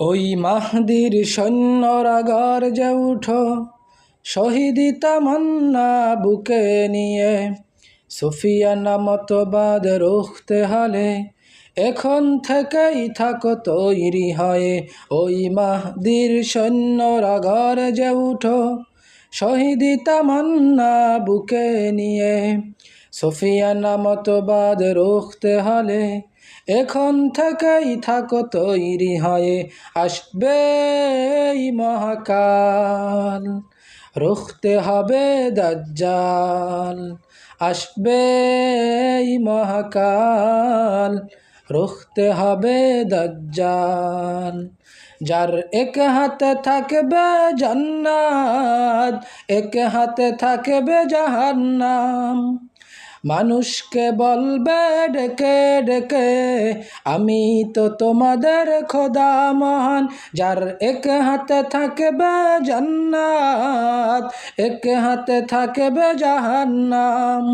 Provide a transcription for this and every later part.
ওই মাহদির সৈন্যরা গর্জে উঠো, শহীদি তামান্না বুকে নিয়ে। সুফিয়ানা মতবাদ রুখতে হলে এখন থেকেই থাকো তৈরি হয়ে। ওই মাহদির সৈন্যরা গর্জে উঠো, শহীদি তামান্না বুকে নিয়ে। সুফিয়ানা মতবাদ রুখতে হলে এখন থেকেই থাকো তৈরি হয়ে। আসবে এই মহাকাল, রুখতে হবে দাজ্জাল। আসবে এই মহাকাল, রুখতে হবে দাজ্জাল। যার এক হাতে থাকবে জান্নাত, এক হাতে থাকবে জাহান্নাম। মানুষকে বলবে ডেকে ডেকে, আমি তো তোমাদের খোদা মহান। যার এক হাতে থাকবে জান্নাত, এক হাতে থাকবে জাহান্নাম।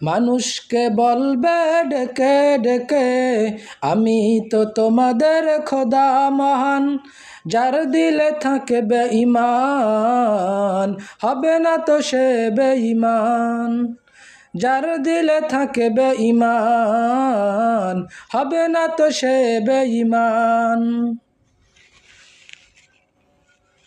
মানুষকে বলবে ডেকে ডেকে, আমি তো তোমাদের খোদা মহান। যার দিলে থাকবে ঈমান, হবে না তো সে বেঈমান। যার দিলে থাকবে ঈমান, হবে না তো সে বেঈমান।